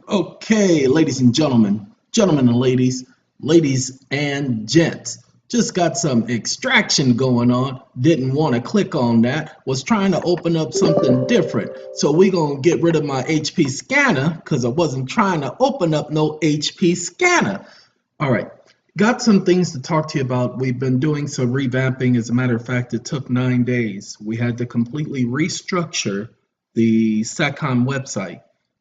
Okay, ladies and gentlemen, gentlemen and ladies and gents, just got some extraction going on. Didn't want to click on that. Was trying to open up something different. So we gonna get rid of my HP scanner because I wasn't trying to open up no HP scanner. All right, got some things to talk to you about. We've been doing some revamping. As a matter of fact, it took 9 days. We had to completely restructure the SATCOMM website.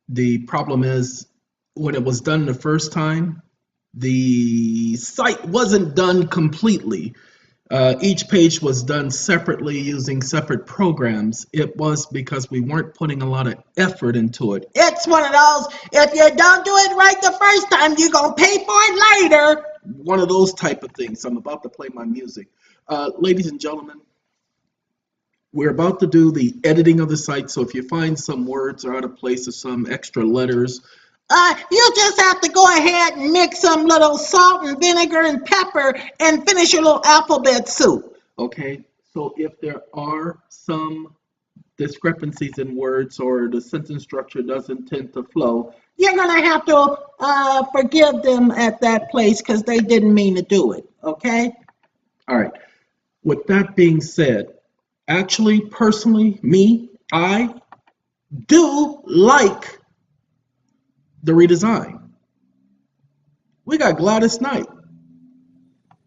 The problem is, when it was done the first time, the site wasn't done completely. Each page was done separately using separate programs. It was because we weren't putting a lot of effort into it. It's one of those, if you don't do it right the first time, you're going to pay for it later. One of those type of things. I'm about to play my music. Ladies and gentlemen, we're about to do the editing of the site, so if you find some words are out of place or some extra letters, you just have to go ahead and mix some little salt and vinegar and pepper and finish your little alphabet soup. Okay, so if there are some discrepancies in words or the sentence structure doesn't tend to flow, you're going to have to forgive them at that place because they didn't mean to do it, okay? All right, with that being said, actually, personally, I do like the redesign. We got Gladys Knight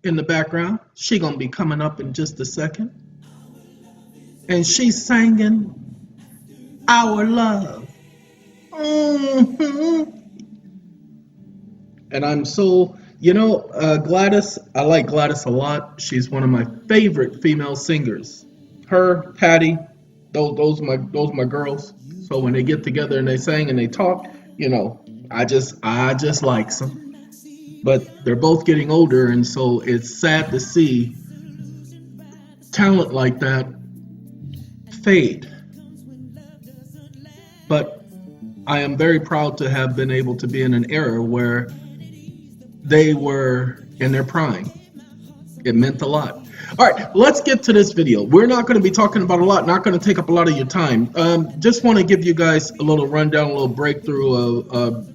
in the background. She gonna be coming up in just a second. And she's singing Our Love. And I'm so, Gladys, I like Gladys a lot. She's one of my favorite female singers. Her, Patty, those my girls. So when they get together and they sing and they talk, I just like them. But they're both getting older, and so it's sad to see talent like that fade. But I am very proud to have been able to be in an era where they were in their prime. It meant a lot. All right, let's get to this video. We're not going to be talking about a lot, not going to take up a lot of your time. Just want to give you guys a little rundown, a little breakthrough of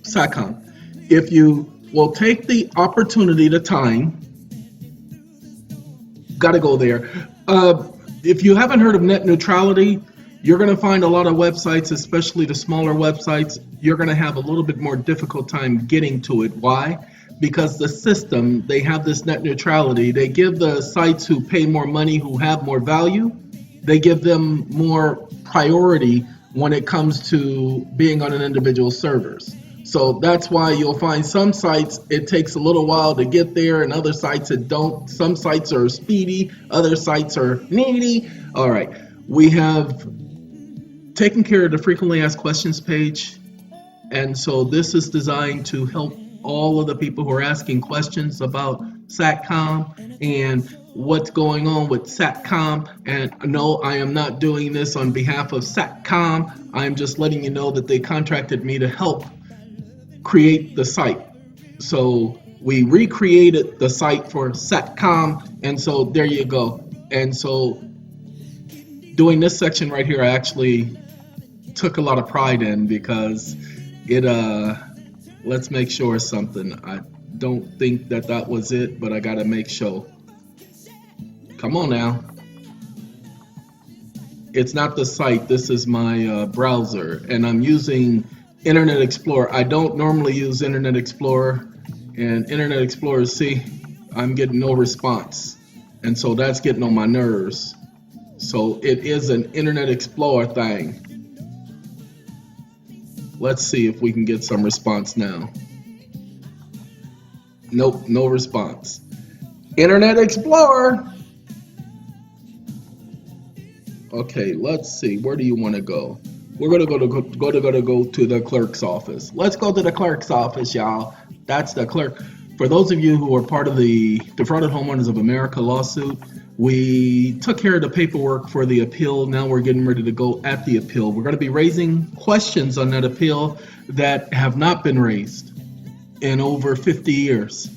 SATCOMM. If you will take the opportunity, the time, got to go there. If you haven't heard of net neutrality, you're going to find a lot of websites, especially the smaller websites, you're going to have a little bit more difficult time getting to it. Why? Because the system, they have this net neutrality. They give the sites who pay more money, who have more value, they give them more priority when it comes to being on an individual servers. So that's why you'll find some sites, it takes a little while to get there, and other sites it don't. Some sites are speedy, other sites are needy. All right, we have taken care of the frequently asked questions page. And so this is designed to help all of the people who are asking questions about SATCOMM and what's going on with SATCOMM. And no, I am not doing this on behalf of SATCOMM. I'm just letting you know that they contracted me to help create the site. So we recreated the site for SATCOMM, and so there you go. And so doing this section right here, I actually took a lot of pride in because it let's make sure something. I don't think that was it, but I gotta make sure. Come on now. It's not the site, this is my browser, and I'm using Internet Explorer. I don't normally use Internet Explorer, and Internet Explorer, see, I'm getting no response, and so that's getting on my nerves. So it is an Internet Explorer thing. Let's see if we can get some response now. Nope, no response. Internet Explorer. Okay, let's see. Where do you want to go? We're gonna go to the clerk's office. Let's go to the clerk's office, y'all. That's the clerk. For those of you who are part of the Defrauded Homeowners of America lawsuit, we took care of the paperwork for the appeal. Now we're getting ready to go at the appeal. We're going to be raising questions on that appeal that have not been raised in over 50 years.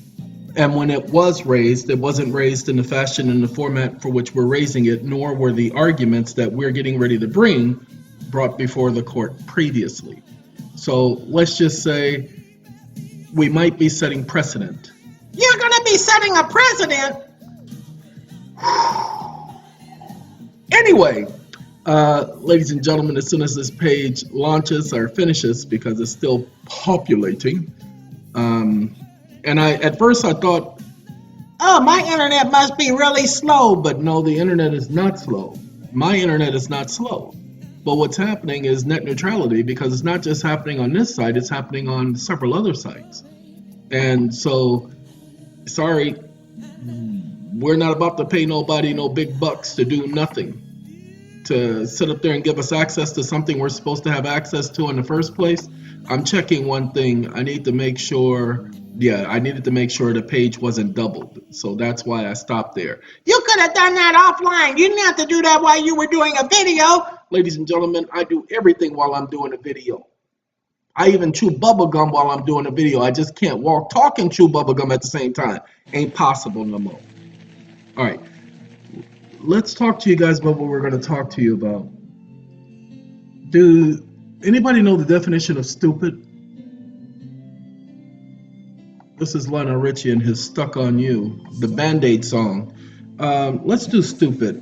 And when it was raised, it wasn't raised in the fashion and the format for which we're raising it, nor were the arguments that we're getting ready to bring brought before the court previously. So let's just say we might be setting precedent. You're gonna be setting a precedent? Anyway, ladies and gentlemen, as soon as this page launches or finishes, because it's still populating, and at first I thought, oh, my internet must be really slow. but no, the internet is not slow. My internet is not slow. But what's happening is net neutrality, because it's not just happening on this site, it's happening on several other sites. And so, sorry, we're not about to pay nobody no big bucks to do nothing, to sit up there and give us access to something we're supposed to have access to in the first place. I'm checking one thing. I needed to make sure the page wasn't doubled. So that's why I stopped there. You could have done that offline. You didn't have to do that while you were doing a video. Ladies and gentlemen, I do everything while I'm doing a video. I even chew bubble gum while I'm doing a video. I just can't walk, talk, and chew bubble gum at the same time. Ain't possible no more. All right. Let's talk to you guys about what we're going to talk to you about. Do anybody know the definition of stupid? This is Lionel Richie and his Stuck on You, the Band-Aid song. Let's do stupid.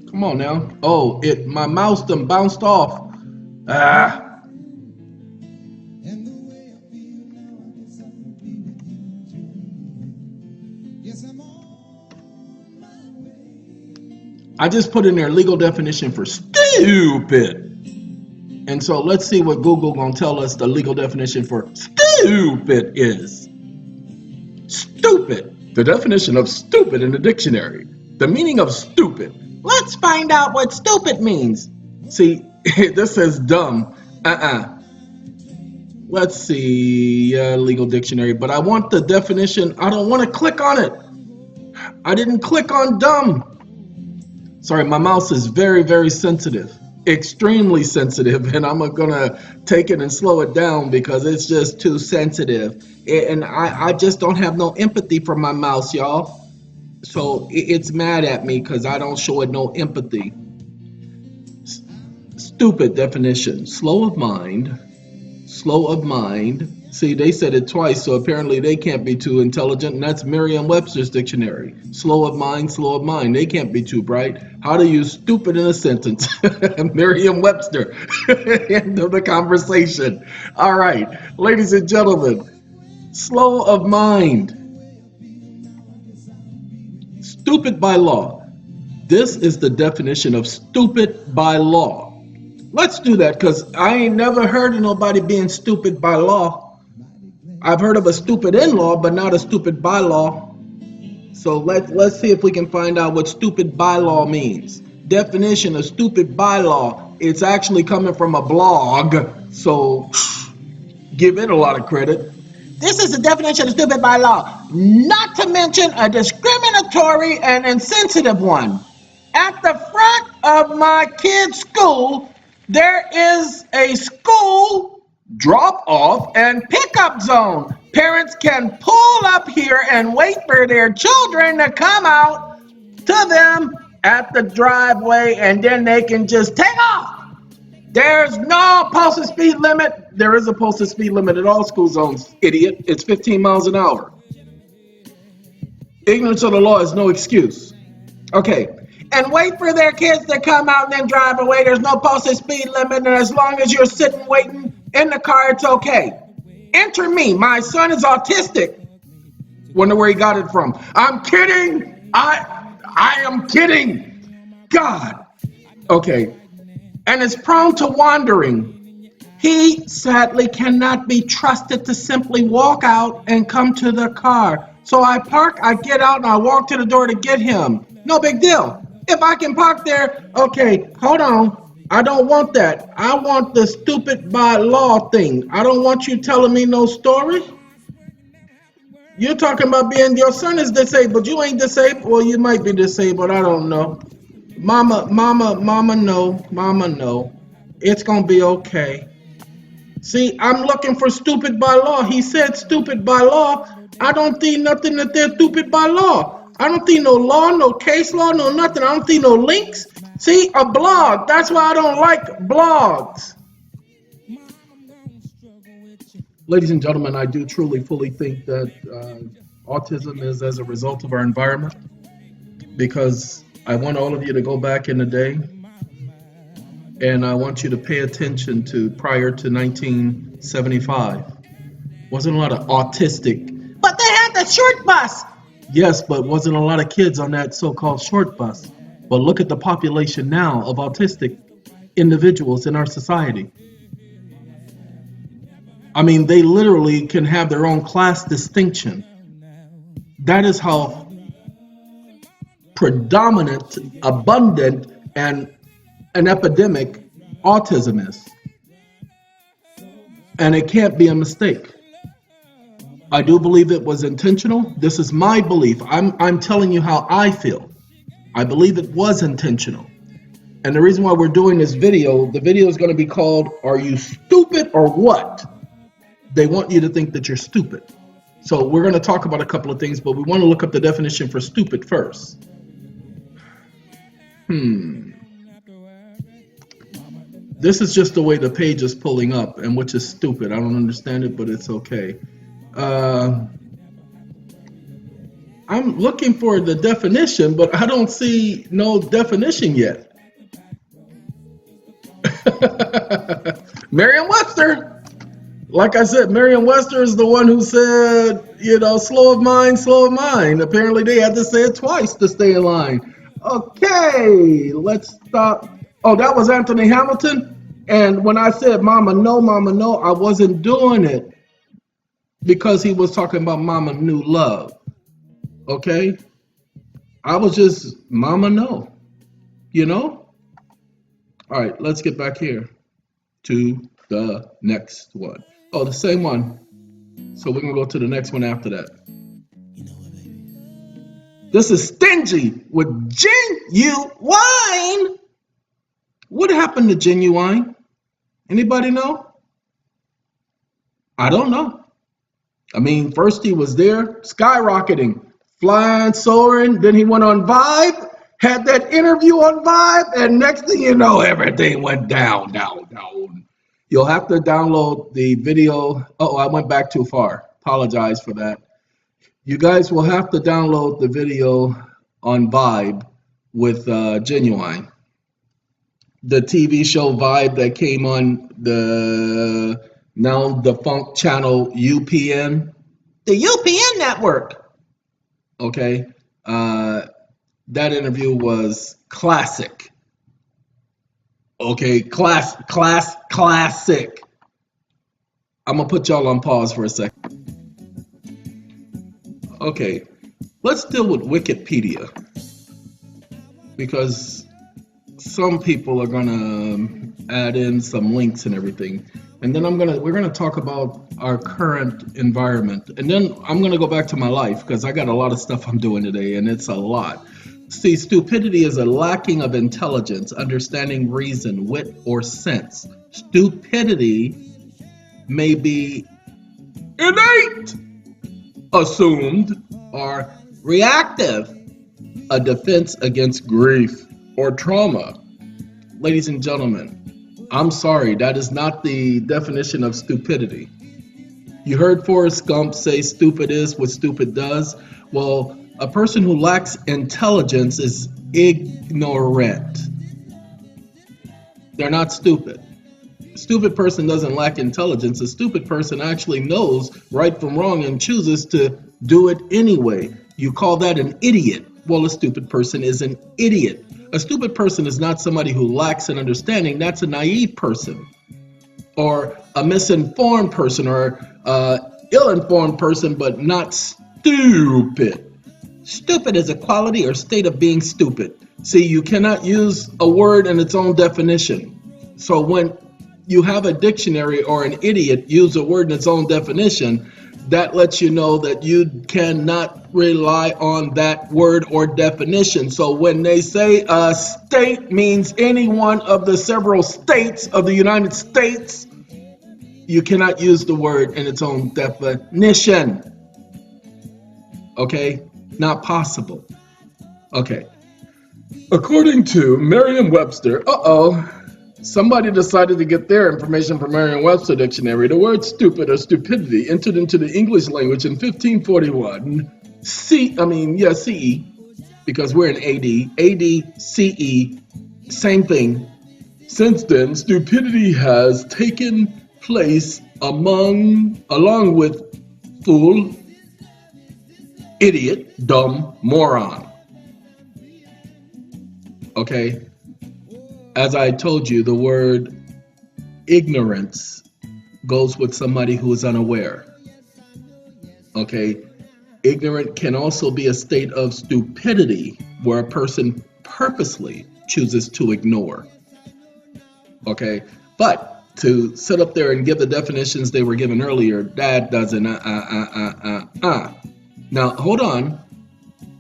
Come on now. Oh, my mouse done bounced off. I just put in their legal definition for stupid. And so let's see what Google gonna tell us the legal definition for stupid is. Stupid. The definition of stupid in the dictionary. The meaning of stupid. Let's find out what stupid means. See, this says dumb. Let's see, legal dictionary. But I want the definition. I don't want to click on it. I didn't click on dumb. Sorry, my mouse is very, very sensitive. Extremely sensitive. And I'm going to take it and slow it down because it's just too sensitive. And I just don't have no empathy for my mouse, y'all. So it's mad at me because I don't show it no empathy. Stupid definition. Slow of mind. See, they said it twice, so apparently they can't be too intelligent, and that's Merriam-Webster's dictionary. Slow of mind. They can't be too bright. How to use stupid in a sentence. Merriam-Webster. End of the conversation. All right, ladies and gentlemen, slow of mind. Stupid by law. This is the definition of stupid by law. Let's do that, because I ain't never heard of nobody being stupid by law. I've heard of a stupid in-law, but not a stupid by law. So let's see if we can find out what stupid by law means. Definition of stupid by law. It's actually coming from a blog, so give it a lot of credit. This is the definition of stupid by law, not to mention a discriminatory and insensitive one. At the front of my kid's school, there is a school drop-off and pickup zone. Parents can pull up here and wait for their children to come out to them at the driveway, and then they can just take off. There's no posted speed limit. There is a posted speed limit at all school zones, idiot. It's 15 miles an hour. Ignorance of the law is no excuse. Okay. And wait for their kids to come out and then drive away. There's no posted speed limit, and as long as you're sitting waiting in the car, it's okay. Enter me. My son is autistic. Wonder where he got it from. I'm kidding. I am kidding. God. Okay. And is prone to wandering. He sadly cannot be trusted to simply walk out and come to the car. So I park, I get out, and I walk to the door to get him. No big deal. If I can park there, okay, hold on. I don't want that. I want the stupid by law thing. I don't want you telling me no story. You're talking about your son is disabled. You ain't disabled. Well, you might be disabled. I don't know. Mama, no. It's going to be okay. See, I'm looking for stupid by law. He said stupid by law. I don't see nothing that they're stupid by law. I don't see no law, no case law, no nothing. I don't see no links. See, a blog. That's why I don't like blogs. Ladies and gentlemen, I do truly, fully think that autism is as a result of our environment, because I want all of you to go back in the day, and I want you to pay attention to prior to 1975. Wasn't a lot of autistic. But they had the short bus. Yes, but wasn't a lot of kids on that so-called short bus. But look at the population now of autistic individuals in our society. I mean, they literally can have their own class distinction. That is how predominant, abundant, and an epidemic autism is. And it can't be a mistake. I do believe it was intentional. This is my belief. I'm telling you how I feel. I believe it was intentional. And the reason why we're doing this video, the video is going to be called, Are You Stupid or What? They want you to think that you're stupid. So we're going to talk about a couple of things, but we want to look up the definition for stupid first. This is just the way the page is pulling up, and which is stupid. I don't understand it, but it's okay. I'm looking for the definition, but I don't see no definition yet. Merriam-Webster. Like I said, Merriam-Webster is the one who said, slow of mind, slow of mind. Apparently they had to say it twice to stay in line. Okay, let's stop. Oh, that was Anthony Hamilton. And when I said mama no, I wasn't doing it because he was talking about mama knew love. Okay? I was just mama no. All right, let's get back here to the next one. Oh, the same one. So we're going to go to the next one after that. This is stingy with genuine. What happened to genuine? Anybody know? I don't know. I mean, first he was there, skyrocketing, flying, soaring. Then he went on Vibe, had that interview on Vibe, and next thing you know, everything went down. You'll have to download the video. Oh, I went back too far. Apologize for that. You guys will have to download the video on Vibe with Genuine. The TV show Vibe that came on the now defunct channel UPN. The UPN network. Okay. That interview was classic. Okay, classic. I'm gonna put y'all on pause for a second. Okay, let's deal with Wikipedia, because some people are gonna add in some links and everything, and then we're gonna talk about our current environment, and then I'm gonna go back to my life because I got a lot of stuff I'm doing today, and it's a lot. See, stupidity is a lacking of intelligence, understanding, reason, wit, or sense. Stupidity may be innate, assumed, or reactive, a defense against grief or trauma. Ladies and gentlemen, I'm sorry, that is not the definition of stupidity. You heard Forrest Gump say stupid is what stupid does. Well, a person who lacks intelligence is ignorant. They're not stupid. A stupid person doesn't lack intelligence. A stupid person actually knows right from wrong and chooses to do it anyway. You call that an idiot. Well, a stupid person is an idiot. A stupid person is not somebody who lacks an understanding. That's a naive person, or a misinformed person, or ill-informed person, but not stupid. Stupid is a quality or state of being stupid. See, you cannot use a word in its own definition. So when you have a dictionary or an idiot use a word in its own definition, that lets you know that you cannot rely on that word or definition. So when they say a state means any one of the several states of the United States, you cannot use the word in its own definition. Okay? Not possible. Okay. According to Merriam-Webster, somebody decided to get their information from Merriam-Webster dictionary. The word stupid or stupidity entered into the English language in 1541. CE, because we're in AD. AD, CE, same thing. Since then, stupidity has taken place along with fool, idiot, dumb, moron. Okay? As I told you, the word ignorance goes with somebody who is unaware. Okay? Ignorant can also be a state of stupidity where a person purposely chooses to ignore. Okay? But to sit up there and give the definitions they were given earlier, that doesn't. Now, hold on.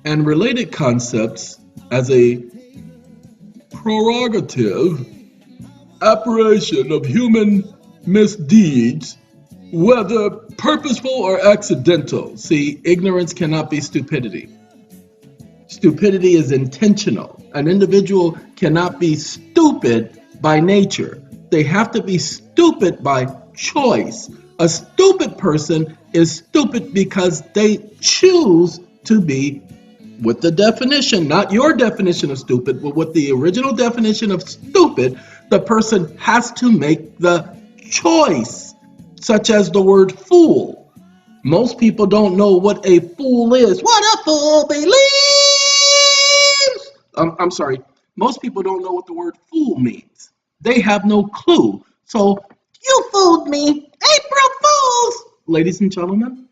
And related concepts as a prerogative, operation of human misdeeds, whether purposeful or accidental. See, ignorance cannot be stupidity. Stupidity is intentional. An individual cannot be stupid by nature. They have to be stupid by choice. A stupid person is stupid because they choose to be, with the definition, not your definition of stupid, but with the original definition of stupid, the person has to make the choice, such as the word fool. Most people don't know what a fool is. What a fool believes! I'm sorry. Most people don't know what the word fool means. They have no clue. So, you fooled me. April Fools! Ladies and gentlemen,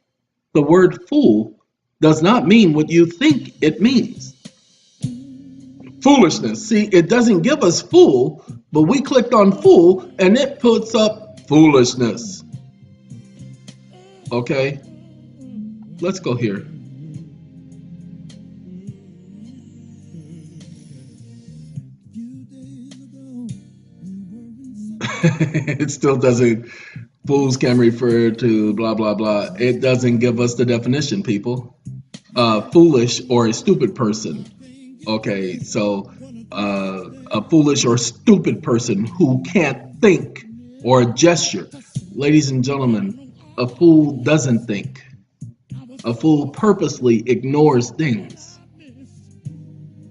the word fool does not mean what you think it means. Foolishness. See, it doesn't give us fool, but we clicked on fool and it puts up foolishness. Okay? Let's go here. It still doesn't. Fools can refer to blah, blah, blah. It doesn't give us the definition, people. Foolish or a stupid person. Okay, so a foolish or stupid person who can't think or gesture. Ladies and gentlemen, a fool doesn't think. A fool purposely ignores things.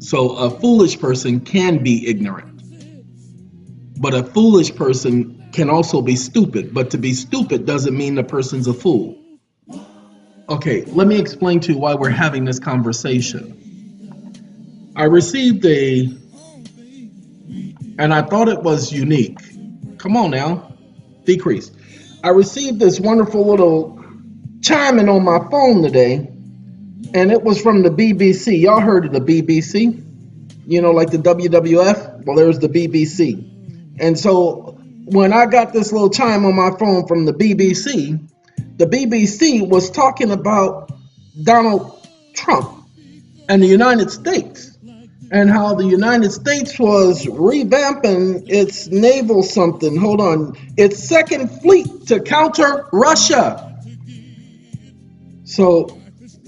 So a foolish person can be ignorant. But a foolish person can also be stupid. But to be stupid doesn't mean the person's a fool. Okay, let me explain to you why we're having this conversation. I received and I thought it was unique. Come on now, decrease. I received this wonderful little chiming on my phone today, and it was from the BBC. Y'all heard of the BBC? You know, like the WWF? Well, there's the BBC. And so when I got this little chime on my phone from the BBC was talking about Donald Trump and the United States, and how the United States was revamping its naval its second fleet to counter Russia. So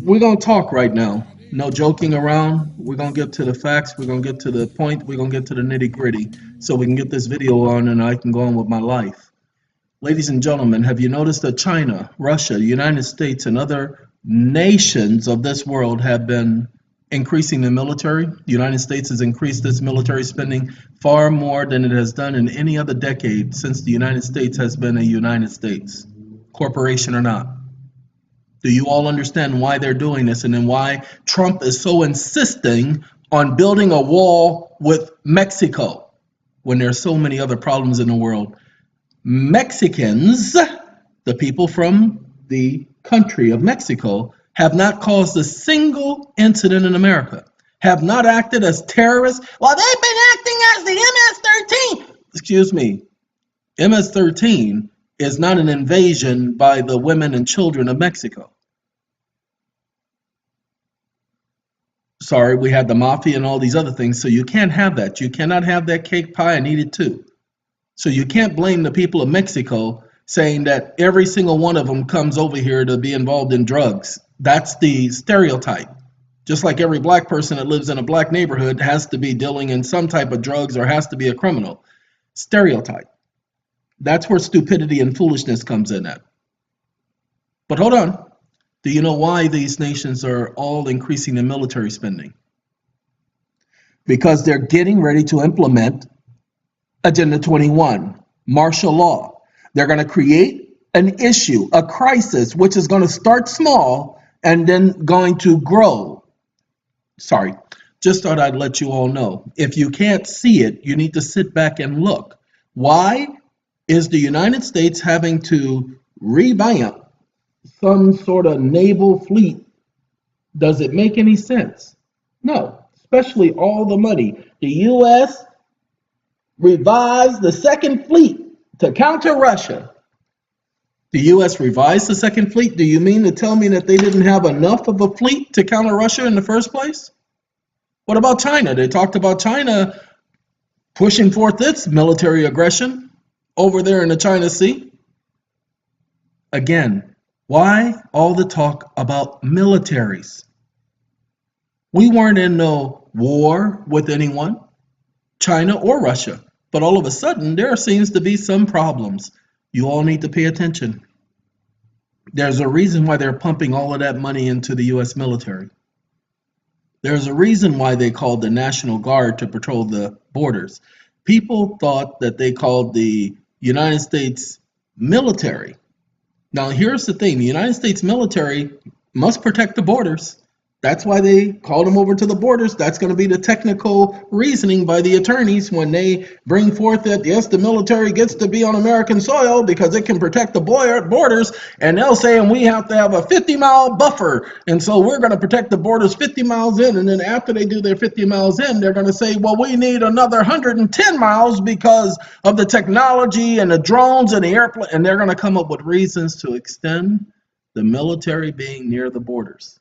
we're going to talk right now. No joking around. We're going to get to the facts. We're going to get to the point. We're going to get to the nitty gritty so we can get this video on and I can go on with my life. Ladies and gentlemen, have you noticed that China, Russia, the United States, and other nations of this world have been increasing the military? The United States has increased its military spending far more than it has done in any other decade since the United States has been a United States, corporation or not. Do you all understand why they're doing this, and then why Trump is so insisting on building a wall with Mexico when there are so many other problems in the world? Mexicans, the people from the country of Mexico, have not caused a single incident in America, have not acted as terrorists. Well, they've been acting as the MS-13. Excuse me, MS-13 is not an invasion by the women and children of Mexico. Sorry, we had the mafia and all these other things, so you can't have that. You cannot have that cake pie and eat it too. So you can't blame the people of Mexico saying that every single one of them comes over here to be involved in drugs. That's the stereotype. Just like every black person that lives in a black neighborhood has to be dealing in some type of drugs or has to be a criminal. Stereotype. That's where stupidity and foolishness comes in at. But hold on. Do you know why these nations are all increasing their military spending? Because they're getting ready to implement Agenda 21, martial law. They're going to create an issue, a crisis, which is going to start small and then going to grow. Sorry, just thought I'd let you all know. If you can't see it, you need to sit back and look. Why is the United States having to revamp some sort of naval fleet? Does it make any sense? No, especially all the money. The U.S. revised the second fleet to counter Russia. The U.S. revised the second fleet? Do you mean to tell me that they didn't have enough of a fleet to counter Russia in the first place? What about China? They talked about China pushing forth its military aggression over there in the China Sea. Again, why all the talk about militaries? We weren't in no war with anyone, China or Russia, but all of a sudden there seems to be some problems. You all need to pay attention. There's a reason why they're pumping all of that money into the U.S. military. There's a reason why they called the National Guard to patrol the borders. People thought that they called the United States military. Now, here's the thing. The United States military must protect the borders. That's why they called them over to the borders. That's going to be the technical reasoning by the attorneys when they bring forth that, yes, the military gets to be on American soil because it can protect the borders. And they'll say, and we have to have a 50-mile buffer. And so we're going to protect the borders 50 miles in. And then after they do their 50 miles in, they're going to say, well, we need another 110 miles because of the technology and the drones and the airplane. And they're going to come up with reasons to extend the military being near the borders.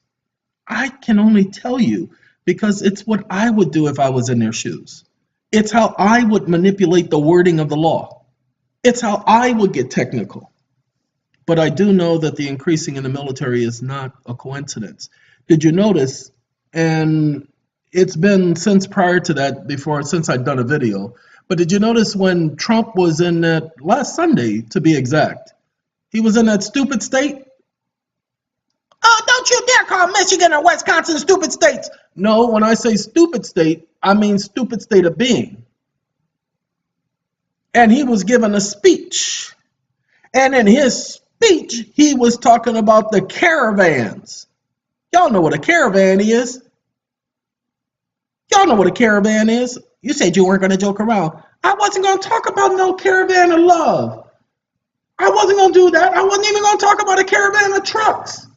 I can only tell you because it's what I would do if I was in their shoes. It's how I would manipulate the wording of the law. It's how I would get technical. But I do know that the increasing in the military is not a coincidence. Did you notice, and it's been since prior to that, since I'd done a video, but did you notice when Trump was in that last Sunday, to be exact, he was in that stupid state? Oh, don't you dare call Michigan or Wisconsin stupid states. No, when I say stupid state, I mean stupid state of being. And he was given a speech. And in his speech, he was talking about the caravans. Y'all know what a caravan is. Y'all know what a caravan is. You said you weren't going to joke around. I wasn't going to talk about no caravan of love. I wasn't going to do that. I wasn't even going to talk about a caravan of trucks.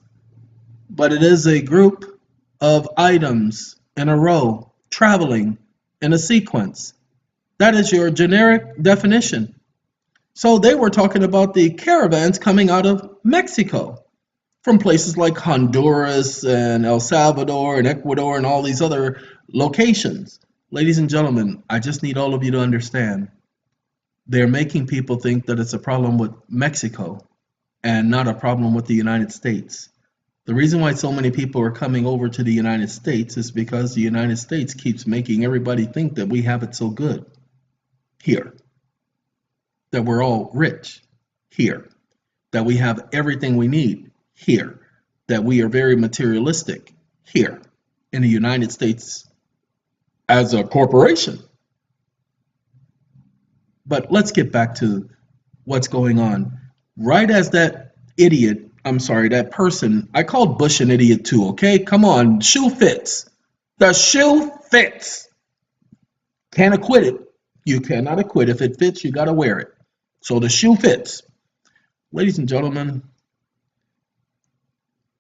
But it is a group of items in a row, traveling in a sequence. That is your generic definition. So they were talking about the caravans coming out of Mexico, from places like Honduras and El Salvador and Ecuador and all these other locations. Ladies and gentlemen, I just need all of you to understand. They're making people think that it's a problem with Mexico and not a problem with the United States. The reason why so many people are coming over to the United States is because the United States keeps making everybody think that we have it so good here, that we're all rich here, that we have everything we need here, that we are very materialistic here in the United States as a corporation. But let's get back to what's going on. Right as that that person, I called Bush an idiot too, okay? Come on, shoe fits. The shoe fits. Can't acquit it. You cannot acquit. If it fits, you got to wear it. So the shoe fits. Ladies and gentlemen,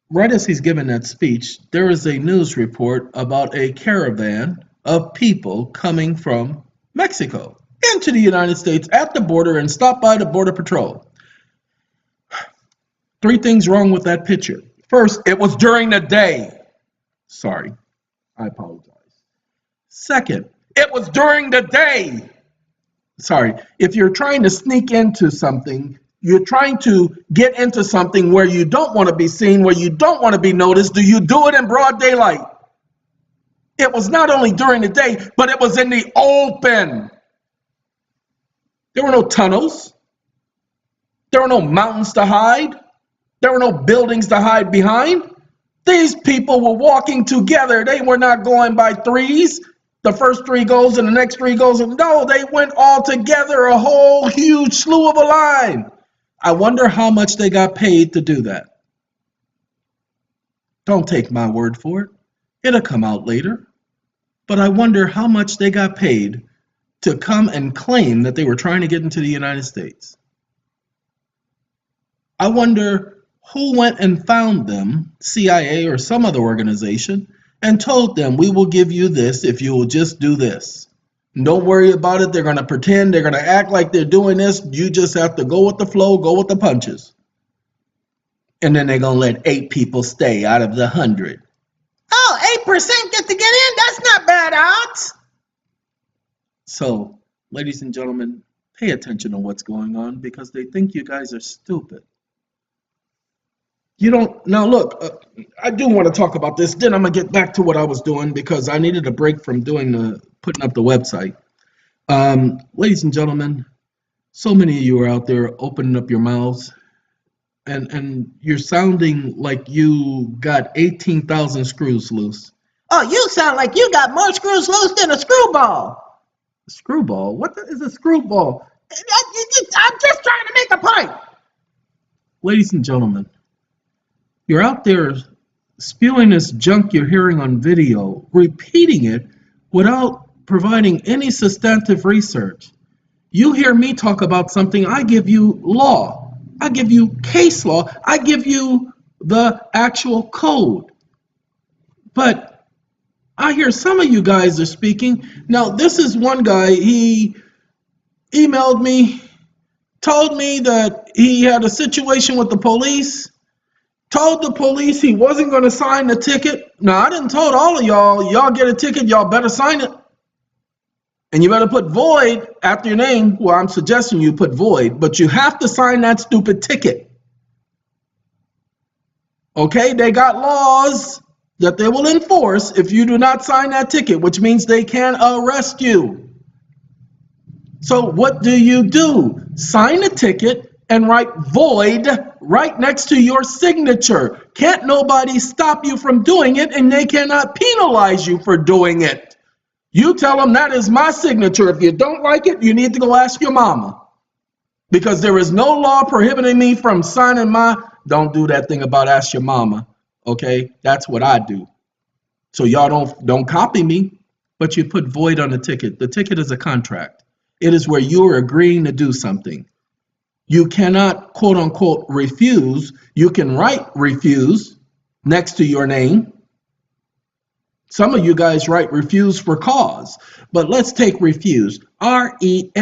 right as he's given that speech, there is a news report about a caravan of people coming from Mexico into the United States at the border and stopped by the Border Patrol. 3 things wrong with that picture. First, it was during the day. Sorry, I apologize. Second, it was during the day. Sorry, if you're trying to sneak into something, you're trying to get into something where you don't want to be seen, where you don't want to be noticed, do you do it in broad daylight? It was not only during the day, but it was in the open. There were no tunnels. There were no mountains to hide. There were no buildings to hide behind. These people were walking together. They were not going by threes. The first three goes and the next three goes. No, they went all together, a whole huge slew of a line. I wonder how much they got paid to do that. Don't take my word for it. It'll come out later. But I wonder how much they got paid to come and claim that they were trying to get into the United States. I wonder who went and found them, CIA or some other organization, and told them, we will give you this if you will just do this. And don't worry about it. They're going to pretend, they're going to act like they're doing this. You just have to go with the flow, go with the punches. And then they're going to let 8 people stay out of the 100. Oh, 8% get to get in? That's not bad odds. So, ladies and gentlemen, pay attention to what's going on because they think you guys are stupid. You don't, now look, I do want to talk about this. Then I'm going to get back to what I was doing because I needed a break from putting up the website. Ladies and gentlemen, so many of you are out there opening up your mouths and you're sounding like you got 18,000 screws loose. Oh, you sound like you got more screws loose than a screwball. A screwball? What is a screwball? I'm just trying to make a point. Ladies and gentlemen, you're out there spewing this junk you're hearing on video, repeating it without providing any substantive research. You hear me talk about something, I give you law. I give you case law. I give you the actual code. But I hear some of you guys are speaking. Now, this is one guy, he emailed me, told me that he had a situation with the police, told the police he wasn't going to sign the ticket. Now, I didn't told all of y'all get a ticket, y'all better sign it. And you better put void after your name. Well, I'm suggesting you put void, but you have to sign that stupid ticket. Okay, they got laws that they will enforce if you do not sign that ticket, which means they can arrest you. So what do? Sign the ticket and write void right next to your signature. Can't nobody stop you from doing it, and they cannot penalize you for doing it. You tell them that is my signature. If you don't like it, you need to go ask your mama. Because there is no law prohibiting me from signing don't do that thing about ask your mama. Okay, that's what I do. So y'all don't copy me, but you put void on the ticket. The ticket is a contract. It is where you are agreeing to do something. You cannot, quote unquote, refuse. You can write refuse next to your name. Some of you guys write refuse for cause, but let's take refuse, R-E-F-U-S-E-D,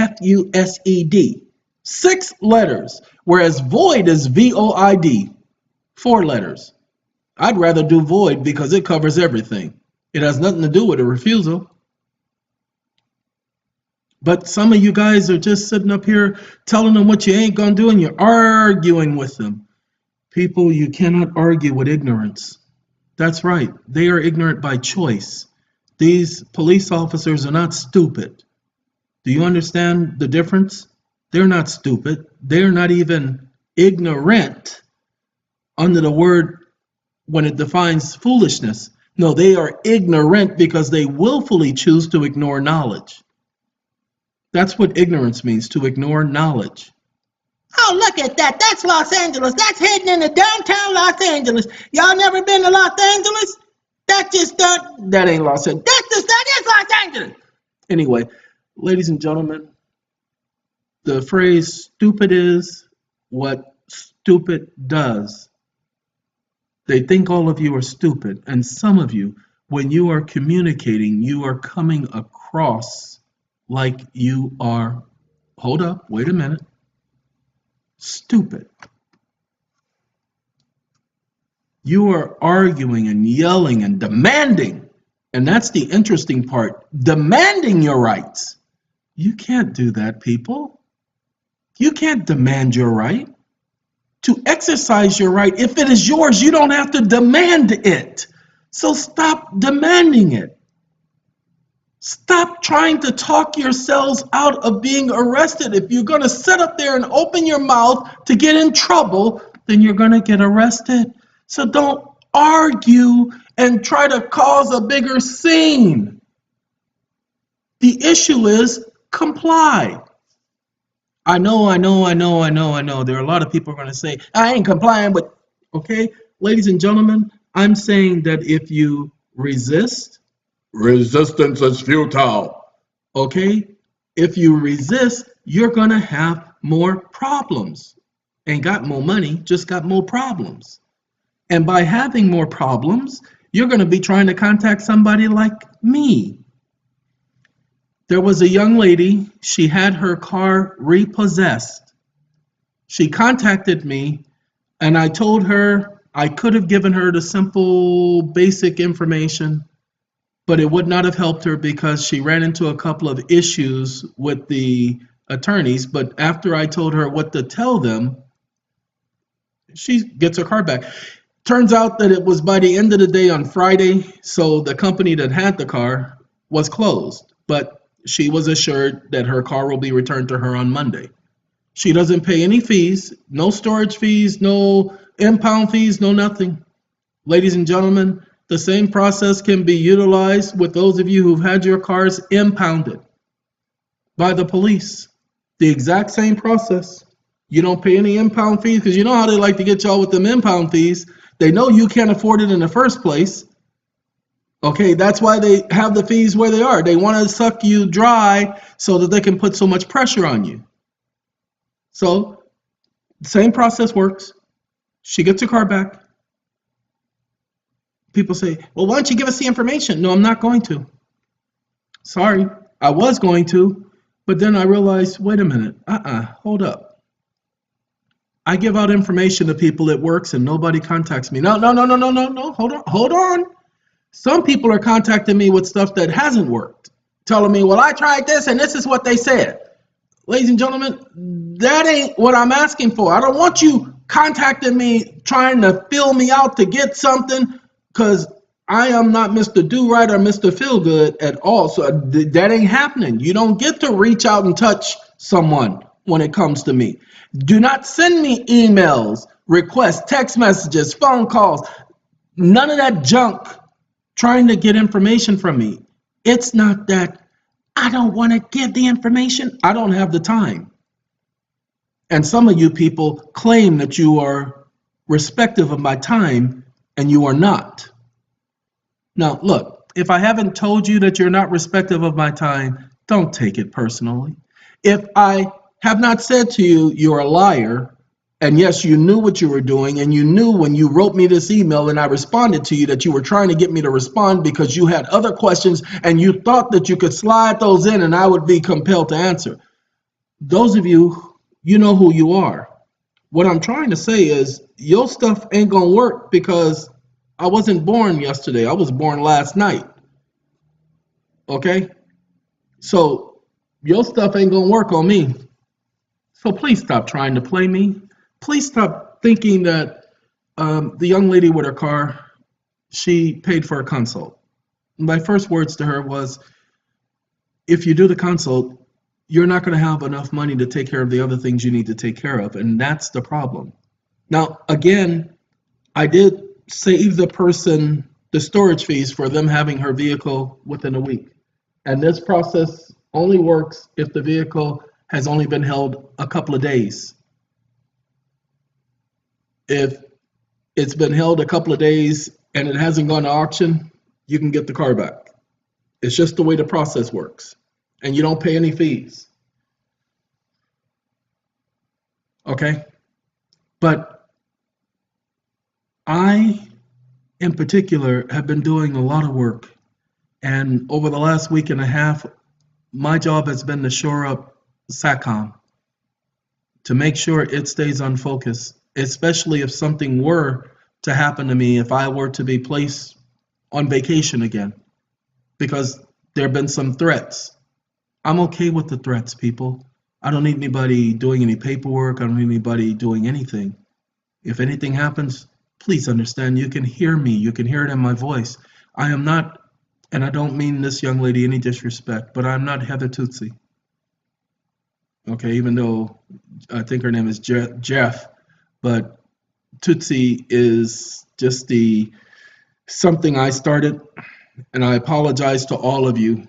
6 letters, whereas void is V-O-I-D, 4 letters. I'd rather do void because it covers everything. It has nothing to do with a refusal. But some of you guys are just sitting up here telling them what you ain't gonna do and you're arguing with them. People, you cannot argue with ignorance. That's right. They are ignorant by choice. These police officers are not stupid. Do you understand the difference? They're not stupid. They're not even ignorant under the word when it defines foolishness. No, they are ignorant because they willfully choose to ignore knowledge. That's what ignorance means, to ignore knowledge. Oh, look at that. That's Los Angeles. That's hidden in the downtown Los Angeles. Y'all never been to Los Angeles? That ain't Los Angeles. That is Los Angeles. Anyway, ladies and gentlemen, the phrase stupid is what stupid does. They think all of you are stupid. And some of you, when you are communicating, you are coming across like you are, hold up, wait a minute, stupid. You are arguing and yelling and demanding, and that's the interesting part, demanding your rights. You can't do that, people. You can't demand your right. To exercise your right, if it is yours, you don't have to demand it. So stop demanding it. Stop trying to talk yourselves out of being arrested. If you're going to sit up there and open your mouth to get in trouble, then you're going to get arrested. So don't argue and try to cause a bigger scene. The issue is comply. I know. There are a lot of people who are going to say, I ain't complying, but okay, ladies and gentlemen, I'm saying that if you resist, resistance is futile. Okay? If you resist, you're going to have more problems. Ain't got more money, just got more problems. And by having more problems, you're going to be trying to contact somebody like me. There was a young lady, she had her car repossessed. She contacted me, and I told her I could have given her the simple, basic information, but it would not have helped her because she ran into a couple of issues with the attorneys. But after I told her what to tell them, she gets her car back. Turns out that it was by the end of the day on Friday, so the company that had the car was closed. But she was assured that her car will be returned to her on Monday. She doesn't pay any fees, no storage fees, no impound fees, no nothing. Ladies and gentlemen, the same process can be utilized with those of you who've had your cars impounded by the police. The exact same process. You don't pay any impound fees because you know how they like to get y'all with them impound fees. They know you can't afford it in the first place. Okay, that's why they have the fees where they are. They want to suck you dry so that they can put so much pressure on you. So, same process works. She gets her car back. People say, well, why don't you give us the information? No, I'm not going to. Sorry, I was going to, but then I realized, wait a minute, hold up. I give out information to people, it works, and nobody contacts me. No, hold on. Some people are contacting me with stuff that hasn't worked, telling me, well, I tried this and this is what they said. Ladies and gentlemen, that ain't what I'm asking for. I don't want you contacting me trying to fill me out to get something, because I am not Mr. Do-Right or Mr. Feel-Good at all. So that ain't happening. You don't get to reach out and touch someone when it comes to me. Do not send me emails, requests, text messages, phone calls, none of that junk trying to get information from me. It's not that I don't want to give the information. I don't have the time. And some of you people claim that you are respective of my time, and you are not. Now, look, if I haven't told you that you're not respective of my time, don't take it personally. If I have not said to you, you're a liar, and yes, you knew what you were doing, and you knew when you wrote me this email and I responded to you that you were trying to get me to respond because you had other questions and you thought that you could slide those in and I would be compelled to answer. Those of you, you know who you are. What I'm trying to say is your stuff ain't gonna work because I wasn't born yesterday. I was born last night. Okay? So your stuff ain't gonna work on me. So please stop trying to play me. Please stop thinking that the young lady with her car, she paid for a consult. My first words to her was, if you do the consult, you're not going to have enough money to take care of the other things you need to take care of, and that's the problem. Now, again, I did save the person the storage fees for them having her vehicle within a week. And this process only works if the vehicle has only been held a couple of days. If it's been held a couple of days and it hasn't gone to auction, you can get the car back. It's just the way the process works. And you don't pay any fees. Okay? But I, in particular, have been doing a lot of work. And over the last week and a half, my job has been to shore up SATCOMM, to make sure it stays on focus, especially if something were to happen to me, if I were to be placed on vacation again, because there have been some threats. I'm okay with the threats, people. I don't need anybody doing any paperwork. I don't need anybody doing anything. If anything happens, please understand, you can hear me. You can hear it in my voice. I am not And I don't mean this young lady any disrespect, but I'm not Heather Tootsie. Okay, even though I think her name is Jeff, but Tootsie is just the something I started, and I apologize to all of you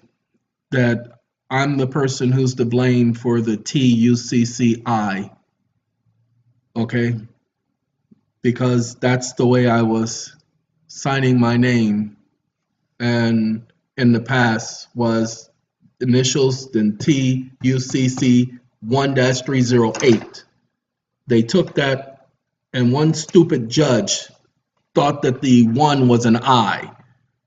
that I'm the person who's to blame for the TUCCI, okay? Because that's the way I was signing my name, and in the past was initials, then TUCC 1-308. They took that, and one stupid judge thought that the 1 was an I,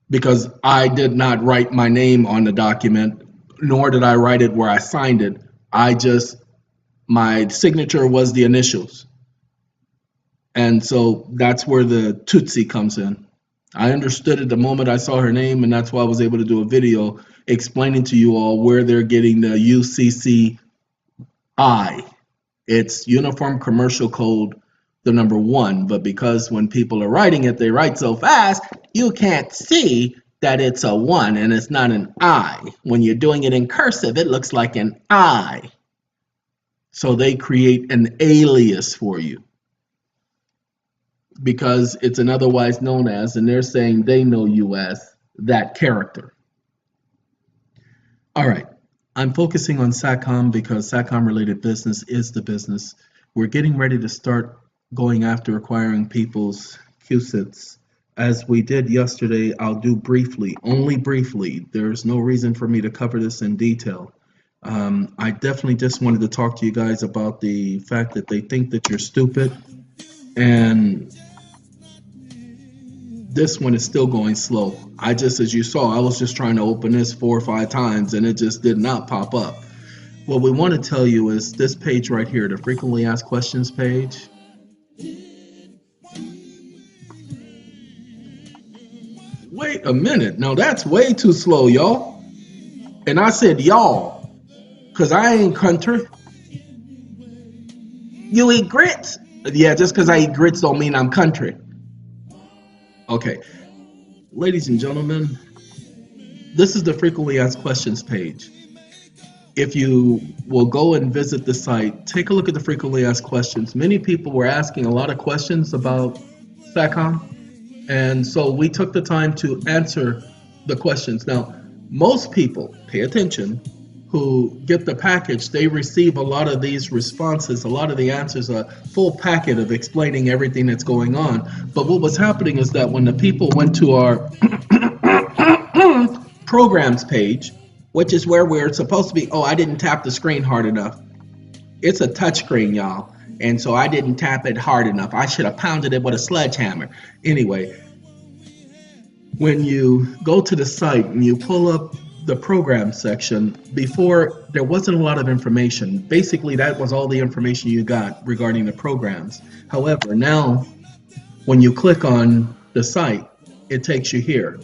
because I did not write my name on the document, nor did I write it where I signed it. My signature was the initials. And so that's where the Tootsie comes in. I understood it the moment I saw her name, and that's why I was able to do a video explaining to you all where they're getting the UCCI. It's Uniform Commercial Code, the number 1, but because when people are writing it, they write so fast, you can't see that it's a 1 and it's not an I. When you're doing it in cursive, it looks like an I. So they create an alias for you because it's an otherwise known as, and they're saying they know you as that character. All right, I'm focusing on SATCOM because SATCOM related business is the business. We're getting ready to start going after acquiring people's QSITs. As we did yesterday, I'll do briefly, only briefly. There's no reason for me to cover this in detail. I definitely just wanted to talk to you guys about the fact that they think that you're stupid, and this one is still going slow. As you saw, I was just trying to open this 4 or 5 times and it just did not pop up. What we want to tell you is this page right here, the frequently asked questions page. Wait a minute. Now that's way too slow, y'all. And I said y'all, because I ain't country. You eat grits? Yeah, just because I eat grits don't mean I'm country. Okay. Ladies and gentlemen, this is the frequently asked questions page. If you will go and visit the site, take a look at the frequently asked questions. Many people were asking a lot of questions about SATCOM, and so we took the time to answer the questions. Now, most people, pay attention, who get the package, they receive a lot of these responses, a lot of the answers, a full packet of explaining everything that's going on. But what was happening is that when the people went to our programs page, which is where we're supposed to be, oh, I didn't tap the screen hard enough. It's a touch screen, y'all. And so I didn't tap it hard enough. I should have pounded it with a sledgehammer. Anyway, when you go to the site and you pull up the program section, before there wasn't a lot of information. Basically, that was all the information you got regarding the programs. However, now when you click on the site, it takes you here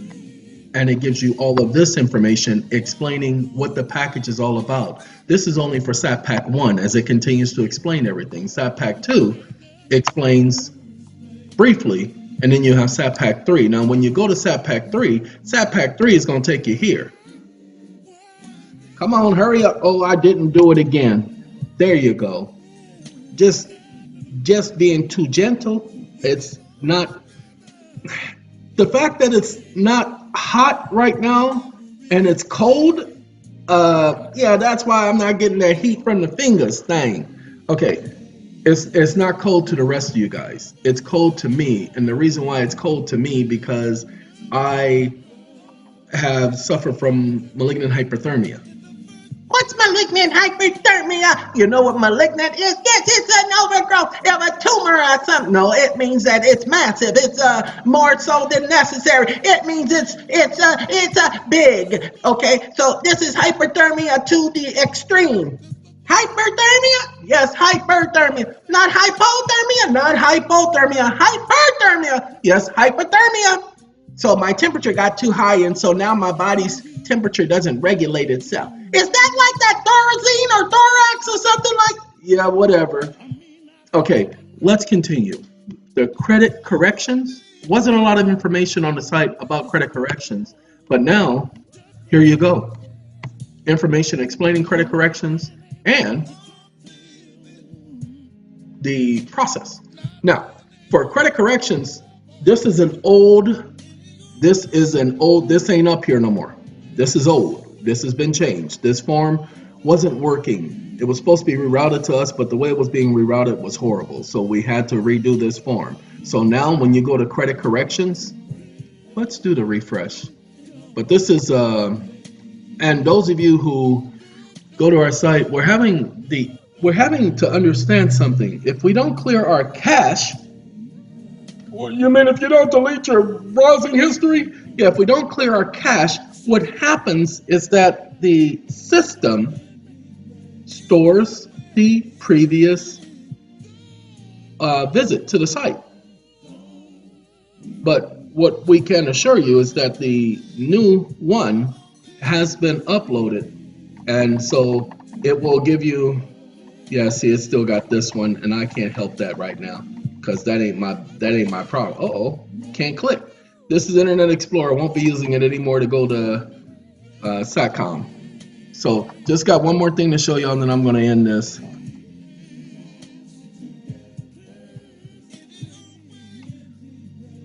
and it gives you all of this information explaining what the package is all about. This is only for SAT Pack 1 as it continues to explain everything. SAT Pack 2 explains briefly, and then you have SAT Pack 3. Now, when you go to SAT Pack 3 is going to take you here. Come on, hurry up. Oh, I didn't do it again. There you go. Just being too gentle. It's not, the fact that it's not hot right now and it's cold, yeah, that's why I'm not getting that heat from the fingers thing. Okay, it's not cold to the rest of you guys. It's cold to me, and the reason why it's cold to me because I have suffered from malignant hyperthermia. What's malignant hyperthermia? You know what malignant is? Yes, it's an overgrowth of a tumor or something. No, it means that it's massive. It's more so than necessary. It means it's big. Okay, so this is hyperthermia to the extreme. Hyperthermia? Yes, hyperthermia. Not hypothermia. Not hypothermia. Hyperthermia. Yes, hypothermia. So my temperature got too high, and so now my body's temperature doesn't regulate itself. Is that like that thorazine or thorax or something like? Yeah, whatever. Okay, let's continue. The credit corrections. Wasn't a lot of information on the site about credit corrections, But now, here you go. Information explaining credit corrections and the process. Now, for credit corrections, this ain't up here no more. This is old. This has been changed. This form wasn't working. It was supposed to be rerouted to us, but the way it was being rerouted was horrible. So we had to redo this form. So now when you go to credit corrections, let's do the refresh. But this is, and those of you who go to our site, we're having to understand something. If we don't clear our cache, well, you mean if you don't delete your browsing history? Yeah, if we don't clear our cache, what happens is that the system stores the previous visit to the site. But what we can assure you is that the new one has been uploaded, and so it will give you, yeah, see, it's still got this one, and I can't help that right now because that ain't my problem. Can't click. This is Internet Explorer. Won't be using it anymore to go to SATCOMM. So just got one more thing to show you, and then I'm going to end this.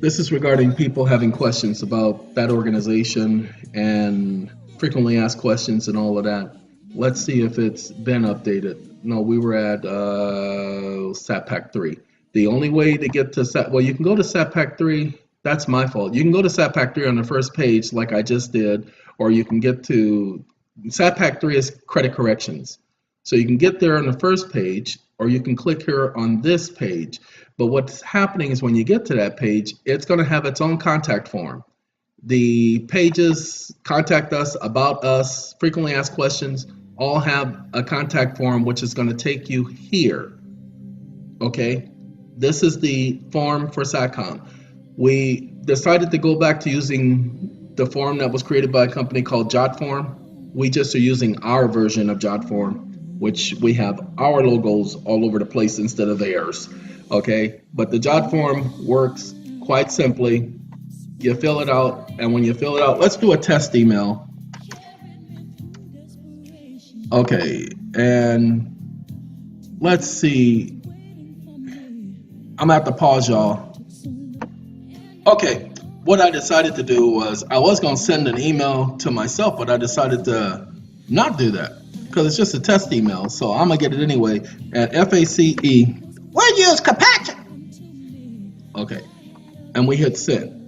This is regarding people having questions about that organization and frequently asked questions and all of that. Let's see if it's been updated. No, we were at SATPAC 3. The only way to get to you can go to SATPAC 3. That's my fault. You can go to SATPAC 3 on the first page like I just did, or you can get to SATPAC 3 is credit corrections. So you can get there on the first page, or you can click here on this page. But what's happening is when you get to that page, it's going to have its own contact form. The pages, contact us, about us, frequently asked questions, all have a contact form, which is going to take you here. Okay, this is the form for SATCOMM. We decided to go back to using the form that was created by a company called JotForm. We just are using our version of JotForm, which we have our logos all over the place instead of theirs. Okay, but the JotForm works quite simply. You fill it out, and when you fill it out, let's do a test email. Okay, and let's see. I'm at the pause, y'all. Okay, what I decided to do was I was going to send an email to myself, but I decided to not do that because it's just a test email. So I'm going to get it anyway at FACE. We'll use Capacha. Okay, and we hit send.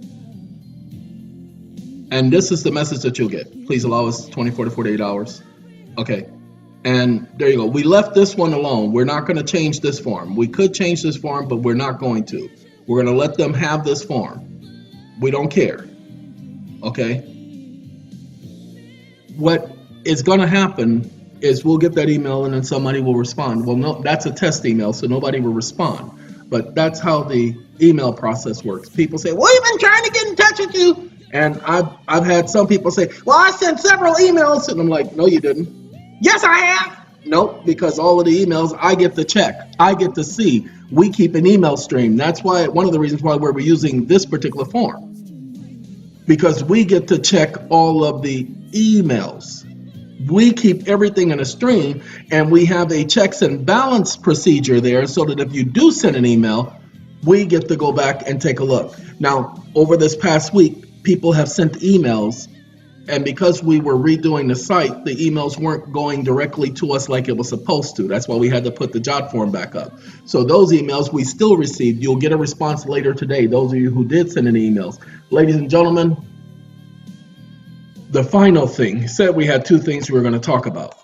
And this is the message that you'll get. Please allow us 24 to 48 hours. Okay, and there you go. We left this one alone. We're not going to change this form. We could change this form, but we're not going to. We're going to let them have this form. We don't care. Okay? What is going to happen is we'll get that email and then somebody will respond. Well, no, that's a test email, so nobody will respond. But that's how the email process works. People say, well, we've been trying to get in touch with you. And I've had some people say, well, I sent several emails. And I'm like, no, you didn't. Yes, I have. Nope, because all of the emails I get to check. I get to see. We keep an email stream. That's why one of the reasons why we're using this particular form. Because we get to check all of the emails. We keep everything in a stream, and we have a checks and balance procedure there so that if you do send an email, we get to go back and take a look. Now, over this past week, people have sent emails, and because we were redoing the site, the emails weren't going directly to us like it was supposed to. That's why we had to put the jot form back up. So those emails we still received. You'll get a response later today, those of you who did send in emails. Ladies and gentlemen, the final thing, said we had two things we were going to talk about.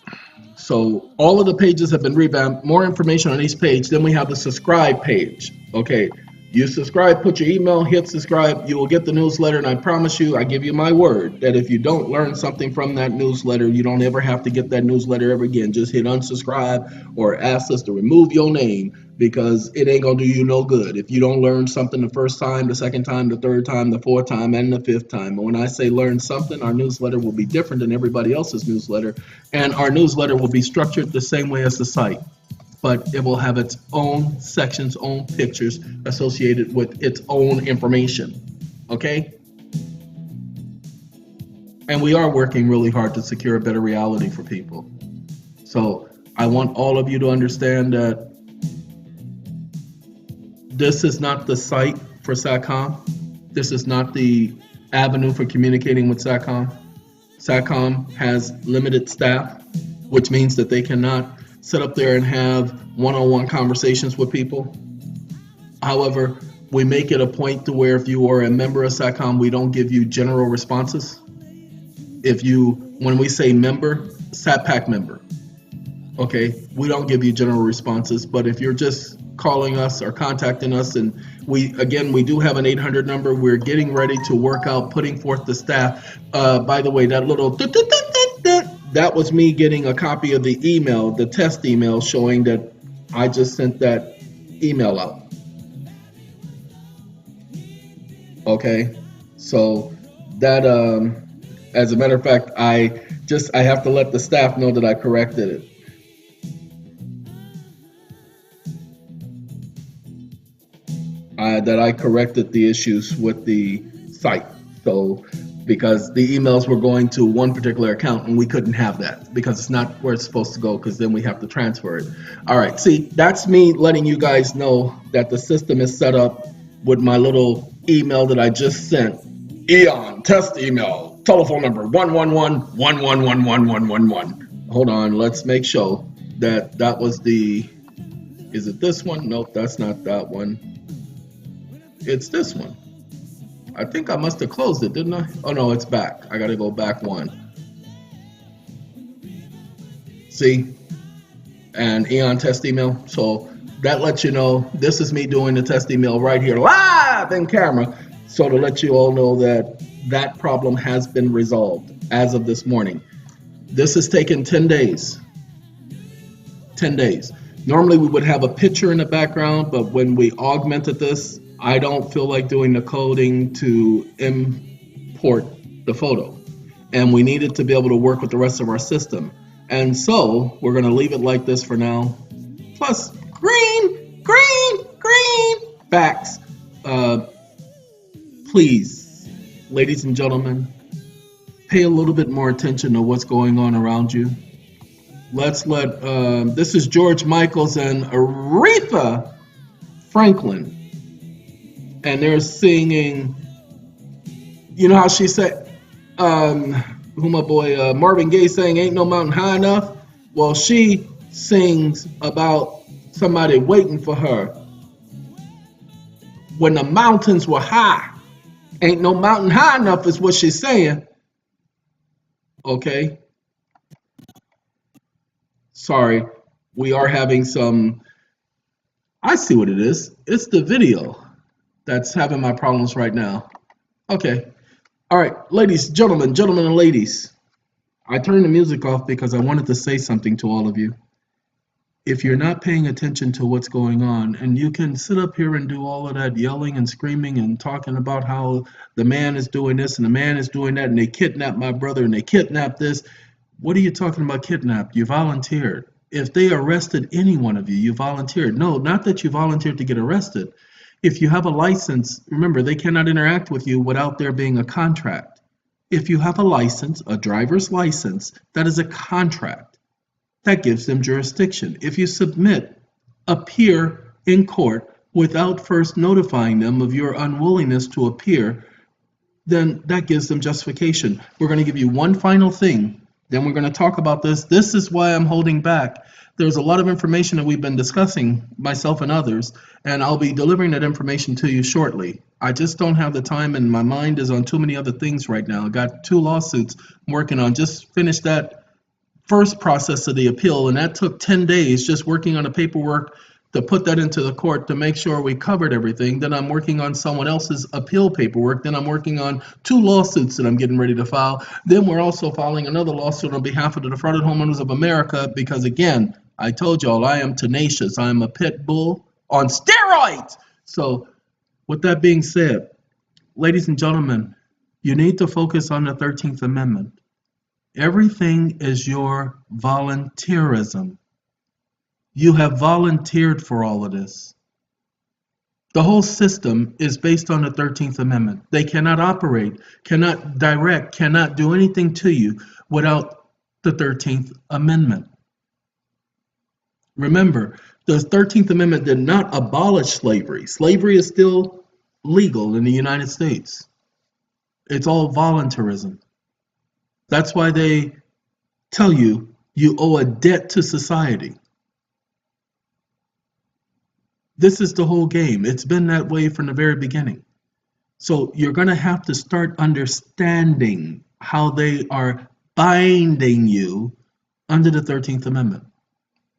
So all of the pages have been revamped, more information on each page. Then we have the subscribe page. Okay, you subscribe, put your email, hit subscribe, you will get the newsletter, and I promise you, I give you my word, that if you don't learn something from that newsletter, you don't ever have to get that newsletter ever again. Just hit unsubscribe or ask us to remove your name, because it ain't gonna do you no good if you don't learn something the first time, the second time, the third time, the fourth time, and the fifth time. But when I say learn something, our newsletter will be different than everybody else's newsletter, and our newsletter will be structured the same way as the site, but it will have its own sections, own pictures associated with its own information. Okay? And we are working really hard to secure a better reality for people. So I want all of you to understand that this is not the site for SATCOM. This is not the avenue for communicating with SATCOM. SATCOM has limited staff, which means that they cannot sit up there and have one-on-one conversations with people. However, we make it a point to where if you are a member of SATCOM, we don't give you general responses. When we say member, SATPAC member, okay, we don't give you general responses. But if you're just calling us or contacting us, and we do have an 800 number. We're getting ready to work out putting forth the staff. By the way, that little that was me getting a copy of the email, the test email, showing that I just sent that email out. Okay, so that as a matter of fact, I have to let the staff know that I corrected it. That I corrected the issues with the site. So, because the emails were going to one particular account and we couldn't have that because it's not where it's supposed to go, because then we have to transfer it. All right, see, that's me letting you guys know that the system is set up with my little email that I just sent. EEON test email, telephone number 111-111-11111. Hold on, let's make sure that was the, is it this one? Nope, that's not that one. It's this one. I think I must have closed it, didn't I? Oh no, it's back. I gotta go back one. See? And EEON test email. So that lets you know this is me doing the test email right here live in camera. So to let you all know that that problem has been resolved as of this morning. This has taken 10 days. 10 days. Normally we would have a picture in the background, but when we augmented this, I don't feel like doing the coding to import the photo. And we needed to be able to work with the rest of our system. And so we're going to leave it like this for now. Plus, green, facts. Please, ladies and gentlemen, pay a little bit more attention to what's going on around you. Let's this is George Michaels and Aretha Franklin. And they're singing, you know how she said, who my boy Marvin Gaye sang, "Ain't No Mountain High Enough." Well, she sings about somebody waiting for her when the mountains were high. Ain't no mountain high enough is what she's saying. Okay. Sorry, we are having some, I see what it is. It's the video that's having my problems right now. Okay. All right, ladies, gentlemen and ladies. I turned the music off because I wanted to say something to all of you. If you're not paying attention to what's going on, and you can sit up here and do all of that yelling and screaming and talking about how the man is doing this and the man is doing that and they kidnapped my brother and they kidnapped this. What are you talking about kidnapped? You volunteered. If they arrested any one of you, you volunteered. No, not that you volunteered to get arrested. If you have a license, remember, they cannot interact with you without there being a contract. If you have a license, a driver's license, that is a contract. That gives them jurisdiction. If you appear in court without first notifying them of your unwillingness to appear, then that gives them justification. We're going to give you one final thing, then we're going to talk about this. This is why I'm holding back. There's a lot of information that we've been discussing, myself and others, and I'll be delivering that information to you shortly. I just don't have the time, and my mind is on too many other things right now. I got 2 lawsuits I'm working on. Just finished that first process of the appeal, and that took 10 days just working on the paperwork to put that into the court to make sure we covered everything. Then I'm working on someone else's appeal paperwork. Then I'm working on 2 lawsuits that I'm getting ready to file. Then we're also filing another lawsuit on behalf of the defrauded homeowners of America because, again, I told y'all I am tenacious. I am a pit bull on steroids. So with that being said, ladies and gentlemen, you need to focus on the 13th Amendment. Everything is your volunteerism. You have volunteered for all of this. The whole system is based on the 13th Amendment. They cannot operate, cannot direct, cannot do anything to you without the 13th Amendment. Remember, the 13th Amendment did not abolish slavery. Slavery is still legal in the United States. It's all voluntarism. That's why they tell you you owe a debt to society. This is the whole game. It's been that way from the very beginning. So you're going to have to start understanding how they are binding you under the 13th Amendment.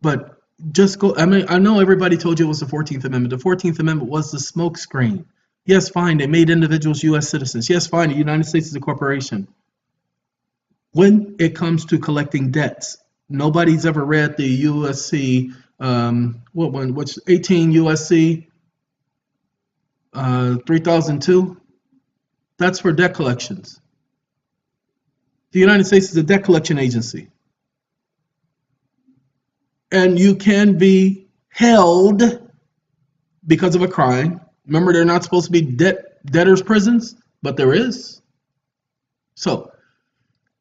But just go, I mean, I know everybody told you it was the 14th Amendment. The 14th Amendment was the smoke screen. Yes, fine, they made individuals U.S. citizens. Yes, fine, the United States is a corporation. When it comes to collecting debts, nobody's ever read the USC, what's 18 USC 3002? That's for debt collections. The United States is a debt collection agency. And you can be held because of a crime. Remember, they're not supposed to be debtors' prisons, but there is. So,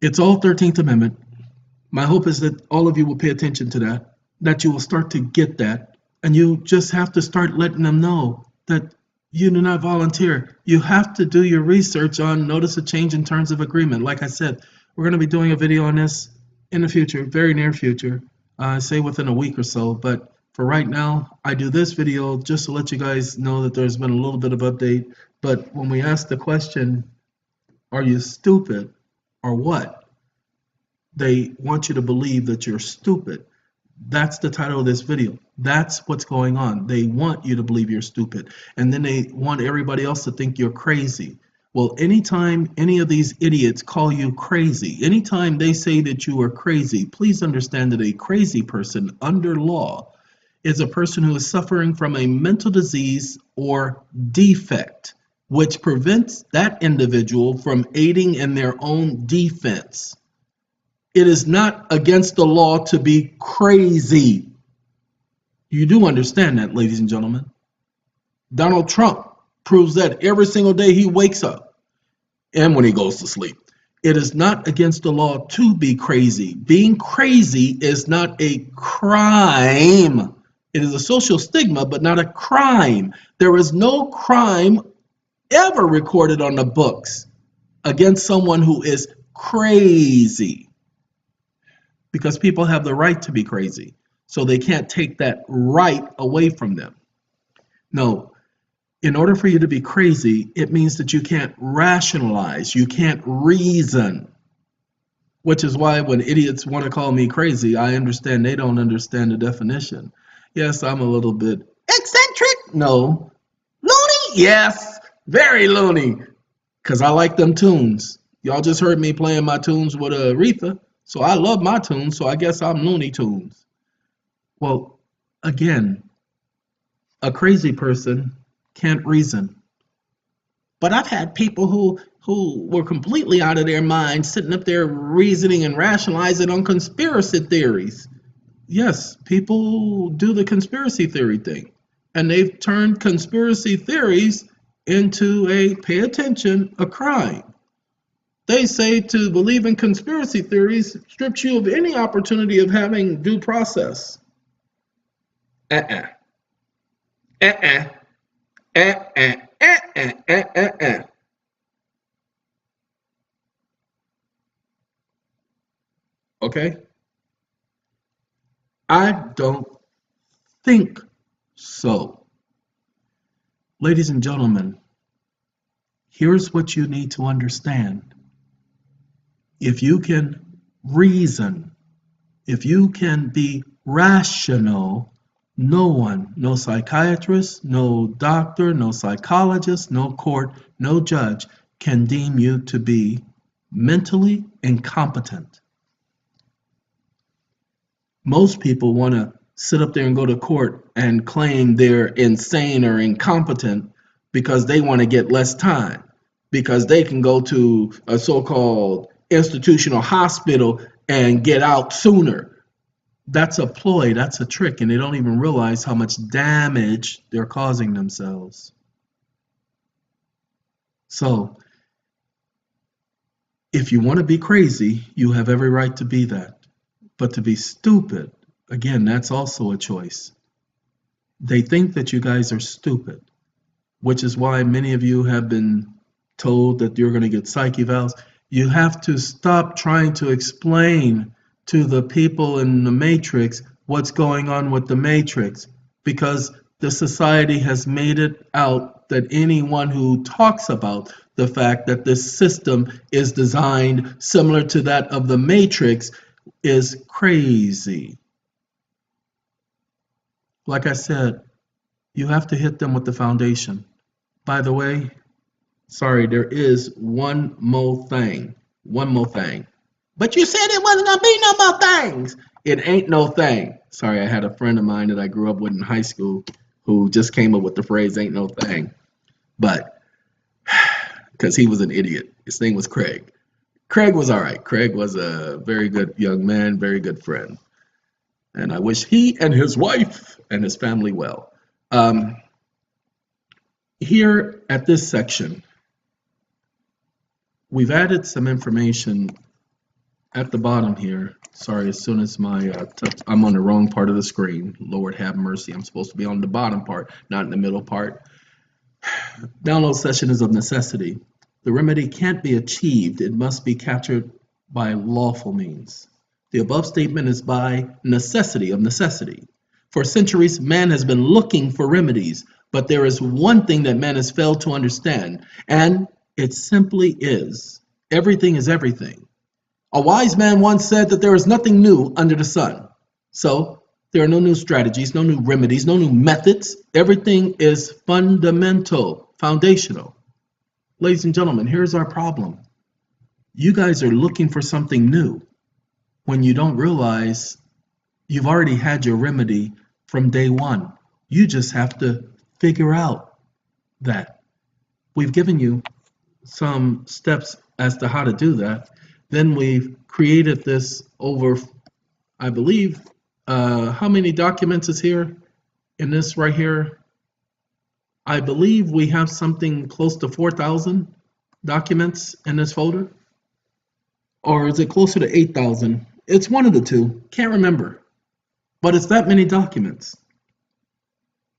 it's all 13th Amendment. My hope is that all of you will pay attention to that you will start to get that, and you just have to start letting them know that you do not volunteer. You have to do your research on notice of change in terms of agreement. Like I said, we're going to be doing a video on this in the future, very near future, say within a week or so. But for right now, I do this video just to let you guys know that there's been a little bit of update. But when we ask the question, are you stupid or what? They want you to believe that you're stupid. That's the title of this video. That's what's going on. They want you to believe you're stupid. And then they want everybody else to think you're crazy. Well, anytime any of these idiots call you crazy, anytime they say that you are crazy, please understand that a crazy person under law is a person who is suffering from a mental disease or defect, which prevents that individual from aiding in their own defense. It is not against the law to be crazy. You do understand that, ladies and gentlemen. Donald Trump proves that every single day he wakes up and when he goes to sleep. It is not against the law to be crazy. Being crazy is not a crime. It is a social stigma, but not a crime. There is no crime ever recorded on the books against someone who is crazy. Because people have the right to be crazy. So they can't take that right away from them. No, in order for you to be crazy, it means that you can't rationalize, you can't reason. Which is why when idiots want to call me crazy, I understand they don't understand the definition. Yes, I'm a little bit eccentric. No. Loony? Yes, very loony. Because I like them tunes. Y'all just heard me playing my tunes with Aretha. So I love my tunes, so I guess I'm Looney Tunes. Well, again, a crazy person can't reason. But I've had people who were completely out of their mind sitting up there reasoning and rationalizing on conspiracy theories. Yes, people do the conspiracy theory thing. And they've turned conspiracy theories into pay attention, a crime. They say to believe in conspiracy theories strips you of any opportunity of having due process. Okay. I don't think so. Ladies and gentlemen, here's what you need to understand. If you can reason, if you can be rational, no one, no psychiatrist, no doctor, no psychologist, no court, no judge can deem you to be mentally incompetent. Most people want to sit up there and go to court and claim they're insane or incompetent because they want to get less time, because they can go to a so-called institutional hospital and get out sooner. That's a ploy, that's a trick, and they don't even realize how much damage they're causing themselves. So, if you want to be crazy, you have every right to be that. But to be stupid, again, that's also a choice. They think that you guys are stupid, which is why many of you have been told that you're going to get psych evals. You have to stop trying to explain to the people in the matrix what's going on with the matrix, because the society has made it out that anyone who talks about the fact that this system is designed similar to that of the matrix is crazy. Like I said, you have to hit them with the foundation. By the way, sorry, there is one more thing. One more thing. But you said it wasn't gonna be no more things. It ain't no thing. Sorry, I had a friend of mine that I grew up with in high school who just came up with the phrase ain't no thing. But because he was an idiot. His name was Craig. Craig was all right. Craig was a very good young man, very good friend. And I wish he and his wife and his family well. Here at this section, we've added some information at the bottom here. Sorry, as soon as I'm on the wrong part of the screen. Lord have mercy. I'm supposed to be on the bottom part, not in the middle part. Download session is of necessity. The remedy can't be achieved. It must be captured by lawful means. The above statement is by necessity of necessity. For centuries, man has been looking for remedies, but there is one thing that man has failed to understand, and it simply is. Everything is everything. A wise man once said that there is nothing new under the sun. So there are no new strategies, no new remedies, no new methods. Everything is fundamental, foundational. Ladies and gentlemen, here's our problem. You guys are looking for something new when you don't realize you've already had your remedy from day one. You just have to figure out that. We've given you some steps as to how to do that. Then we've created this over, I believe, how many documents is here in this right here? I believe we have something close to 4,000 documents in this folder. Or is it closer to 8,000? It's one of the two. Can't remember. But it's that many documents.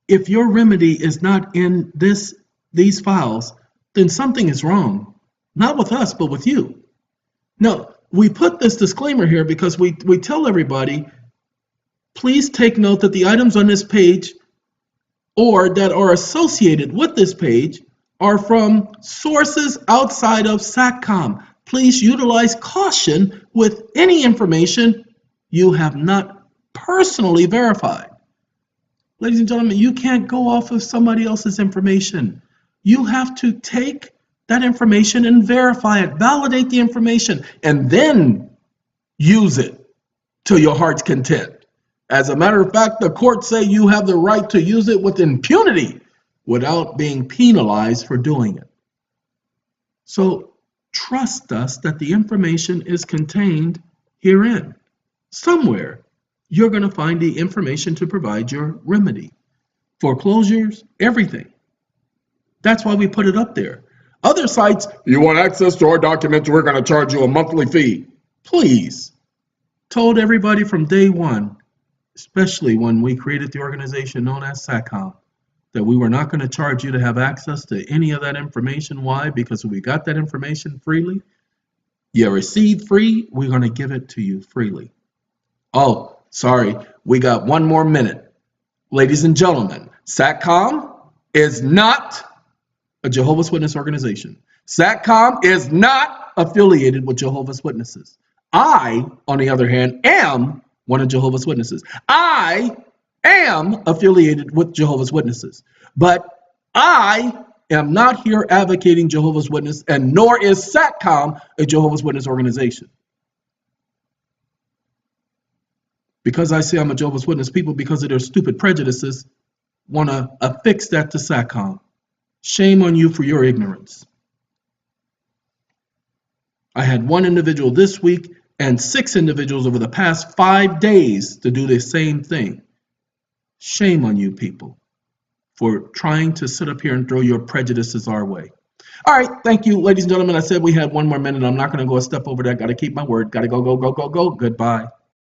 If your remedy is not in these files, then something is wrong. Not with us, but with you. No, we put this disclaimer here because we tell everybody, please take note that the items on this page or that are associated with this page are from sources outside of SATCOMM. Please utilize caution with any information you have not personally verified. Ladies and gentlemen, you can't go off of somebody else's information. You have to take that information and verify it, validate the information, and then use it to your heart's content. As a matter of fact, the courts say you have the right to use it with impunity without being penalized for doing it. So trust us that the information is contained herein. Somewhere you're going to find the information to provide your remedy. Foreclosures, everything. That's why we put it up there. Other sites, you want access to our documents, we're going to charge you a monthly fee. Please. Told everybody from day one, especially when we created the organization known as SATCOMM, that we were not going to charge you to have access to any of that information. Why? Because we got that information freely. You receive free, we're going to give it to you freely. Oh, sorry, we got one more minute. Ladies and gentlemen, SATCOMM is not a Jehovah's Witness organization. SATCOMM is not affiliated with Jehovah's Witnesses. I, on the other hand, am one of Jehovah's Witnesses. I am affiliated with Jehovah's Witnesses. But I am not here advocating Jehovah's Witness, and nor is SATCOMM a Jehovah's Witness organization. Because I say I'm a Jehovah's Witness, people, because of their stupid prejudices, want to affix that to SATCOMM. Shame on you for your ignorance. I had one individual this week and 6 individuals over the past 5 days to do the same thing. Shame on you people for trying to sit up here and throw your prejudices our way. All right, thank you, ladies and gentlemen. I said we had 1 more minute. I'm not going to go a step over that. Got to keep my word. Got to go, go, go, go, go. Goodbye.